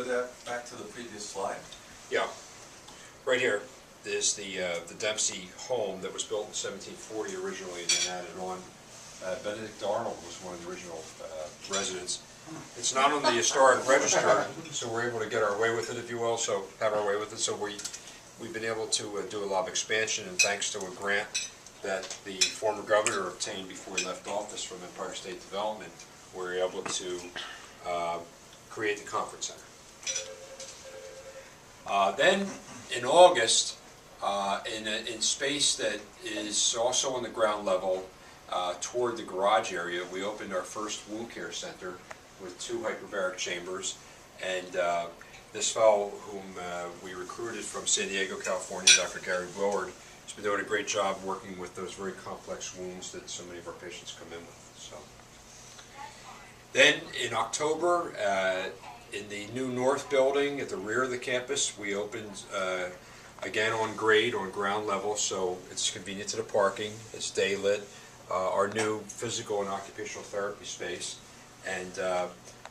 go back to the previous slide? Yeah. Right here is the Dempsey home that was built in 1740 originally and then added on. Benedict Arnold was one of the original residents. It's not on the historic register, so we're able to get our way with it, if you will, so have our way with it. So we've been able to do a lot of expansion, and thanks to a grant that the former governor obtained before he left office from Empire State Development, we were able to create the conference center. Then in August, in space that is also on the ground level toward the garage area, we opened our first wound care center with 2 hyperbaric chambers, and this fellow whom we recruited from San Diego, California, Dr. Gary Willard, has been doing a great job working with those very complex wounds that so many of our patients come in with. So, then in October, in the new North building at the rear of the campus, we opened again on grade, on ground level, so it's convenient to the parking, it's day lit, our new physical and occupational therapy space. And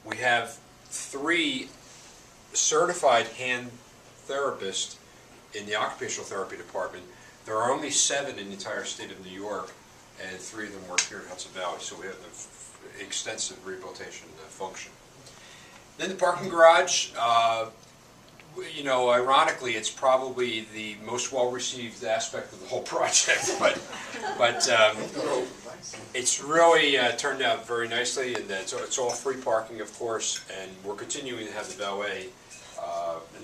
we have 3 certified hand therapists in the occupational therapy department. There are only 7 in the entire state of New York, and 3 of them work here in Hudson Valley, so we have an extensive rehabilitation function. Then the parking garage, you know, ironically, it's probably the most well-received aspect of the whole project, but it's really turned out very nicely, and it's all free parking, of course, and we're continuing to have the valet,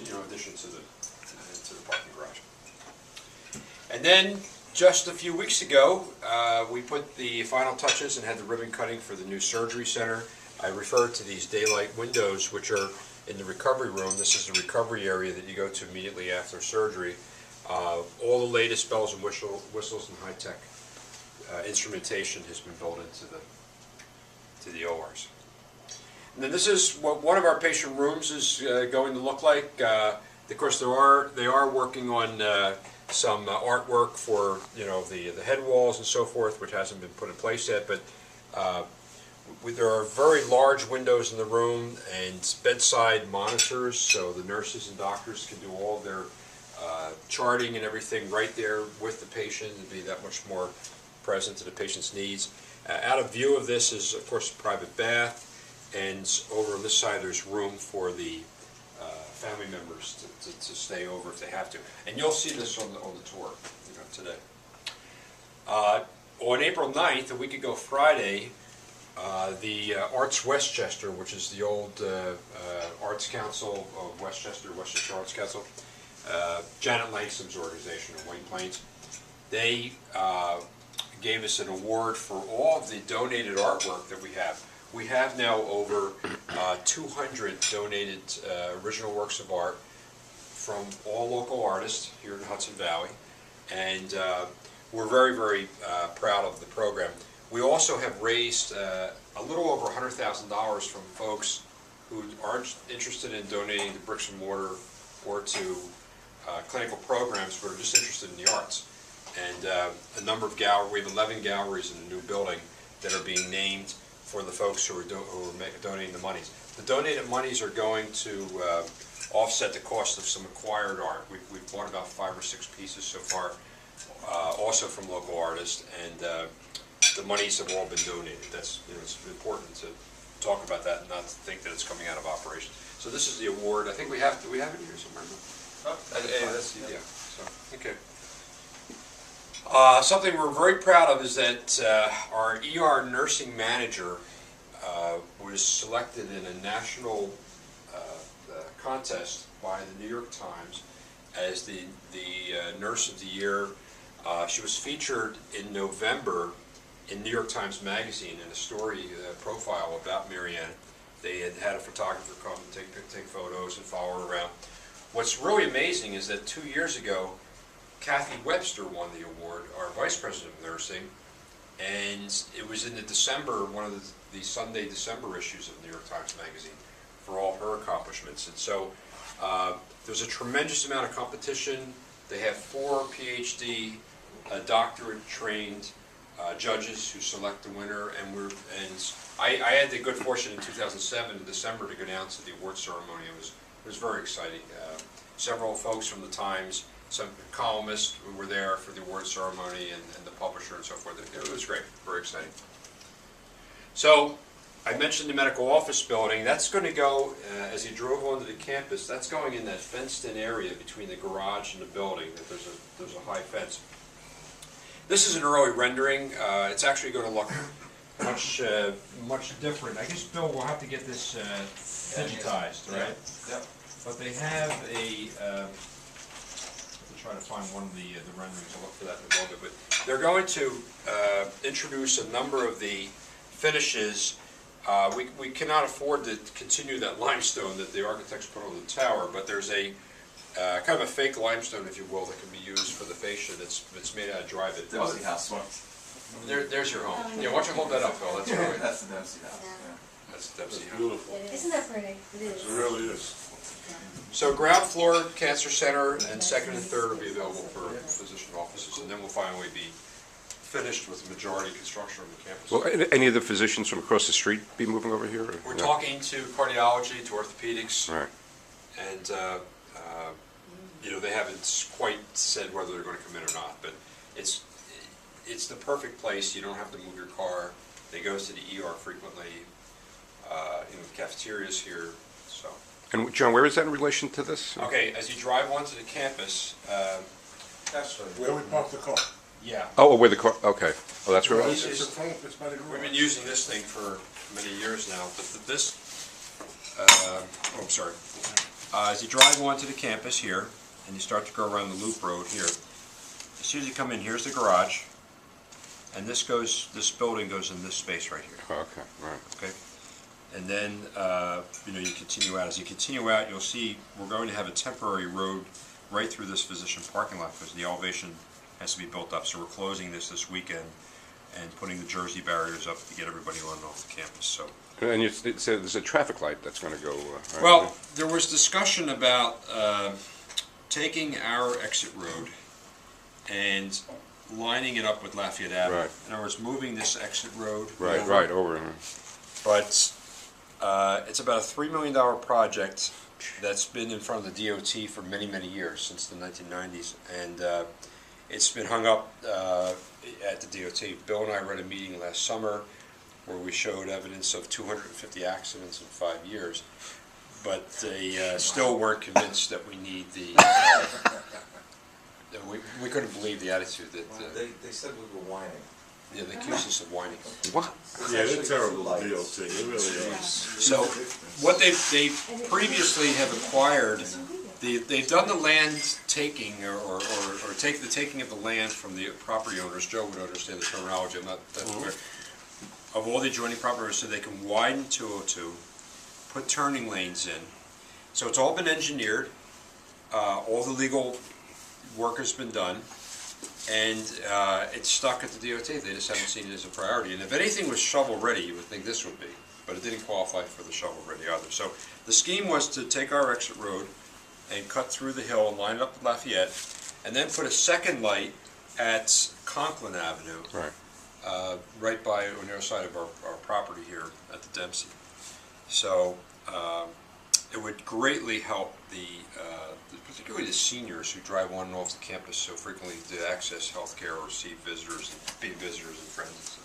you know, in addition to the parking garage. And then, just a few weeks ago, we put the final touches and had the ribbon cutting for the new surgery center. I referred to these daylight windows, which are in the recovery room. This is the recovery area that you go to immediately after surgery. All the latest bells and whistles and high-tech instrumentation has been built into the ORs. And then this is what one of our patient rooms is going to look like. Of course, they are working on some artwork for, you know, the head walls and so forth, which hasn't been put in place yet. But there are very large windows in the room and bedside monitors, so the nurses and doctors can do all their charting and everything right there with the patient and be that much more present to the patient's needs. Out of view of this is, of course, a private bath, and over on this side there's room for the family members to stay over if they have to. And you'll see this on the tour, you know, today. On April 9th, a week ago Friday, the Arts Westchester, which is the old Arts Council of Westchester Arts Council, Janet Langstrom's organization in White Plains, they gave us an award for all of the donated artwork that we have. We have now over 200 donated original works of art from all local artists here in the Hudson Valley, and we're very, very proud of the program. We also have raised a little over $100,000 from folks who aren't interested in donating to bricks and mortar or to clinical programs, but are just interested in the arts. And a number of galleries, we have 11 galleries in the new building that are being named for the folks who are donating the monies. The donated monies are going to offset the cost of some acquired art. We've bought about 5 or 6 pieces so far, also from local artists, and the monies have all been donated. That's, you know, it's important to talk about that and not to think that it's coming out of operations. So this is the award. I think do we have it here somewhere? Oh, yeah. So, okay. Something we're very proud of is that our ER nursing manager was selected in a national contest by the New York Times as the Nurse of the Year. She was featured in November in New York Times Magazine in a story profile about Marianne. They had a photographer come and take photos and follow her around. What's really amazing is that 2 years ago, Kathy Webster won the award, our Vice President of Nursing, and it was in the December, one of the Sunday December issues of New York Times Magazine for all her accomplishments. And so there's a tremendous amount of competition. They have 4 PhD, doctorate-trained judges who select the winner, and I had the good fortune in 2007 in December to go down to the award ceremony. I was It was very exciting. Several folks from the Times, some columnists who were there for the award ceremony, and the publisher and so forth. It was great, very exciting. So, I mentioned the medical office building. That's going to go, as you drove onto the campus, that's going in that fenced-in area between the garage and the building. There's a high fence. This is an early rendering. It's actually going to look much different. I guess, Bill, we'll have to get this digitized, right? Yep. But they have a, I'm trying to find one of the renderings. I'll look for that in a moment. But they're going to introduce a number of the finishes. We cannot afford to continue that limestone that the architects put on the tower, but there's a kind of a fake limestone, if you will, that can be used for the fascia. It's made out of dry bit. Dempsey House. There's your home. Yeah, why don't you hold that up, Bill? That's all right. That's the Dempsey House. Yeah. That's Dempsey House. Beautiful. Isn't that pretty? It is. It really is. So ground floor, cancer center, and second and third will be available for physician offices, and then we'll finally be finished with the majority construction on the campus. Will any of the physicians from across the street be moving over here? Or We're no? talking to cardiology, to orthopedics, Right. and they haven't quite said whether they're going to come in or not, but it's the perfect place. You don't have to move your car. They go to the ER frequently. The cafeteria's here, so. And John, where is that in relation to this? Okay, as you drive onto the campus, That's Where we park the car. yeah. Oh, where the car, okay. Oh, that's where it It's- is? It's a phone, it's by the We've garage. been using this thing for many years now, but this, I'm sorry. As you drive onto the campus here, and you start to go around the loop road here, as soon as you come in, here's the garage, and this building goes in this space right here, Oh, okay, right. okay? And then, you continue out. As you continue out, you'll see we're going to have a temporary road right through this physician parking lot because the elevation has to be built up. So we're closing this weekend and putting the Jersey barriers up to get everybody on and off the campus. So, And you said there's a traffic light that's going to go, right? well, there was discussion about taking our exit road and lining it up with Lafayette Avenue. Right. In other words, moving this exit road. Right, over. right, over. But it's about a $3 million project that's been in front of the DOT for many, many years, since the 1990s. And it's been hung up at the DOT. Bill and I were at a meeting last summer where we showed evidence of 250 accidents in 5 years. But they still weren't convinced that we need the... we couldn't believe the attitude that... They said we were whining. Yeah, they accused us of whining. What? Yeah, they're terrible, the DOT, they really are. So, what they previously have acquired, they've done the land taking, or take the taking of the land from the property owners. Joe would understand the terminology, I'm not that aware. Of all the adjoining property owners, so they can widen 202, put turning lanes in. So it's all been engineered, all the legal work has been done, and it's stuck at the DOT. They just haven't seen it as a priority. And if anything was shovel-ready, you would think this would be, but it didn't qualify for the shovel-ready either. So the scheme was to take our exit road and cut through the hill and line it up with Lafayette, and then put a second light at Conklin Avenue, right by on the other side of our property here at the Dempsey. So it would greatly help particularly the seniors who drive on and off the campus so frequently to access healthcare or see visitors and be visitors and friends.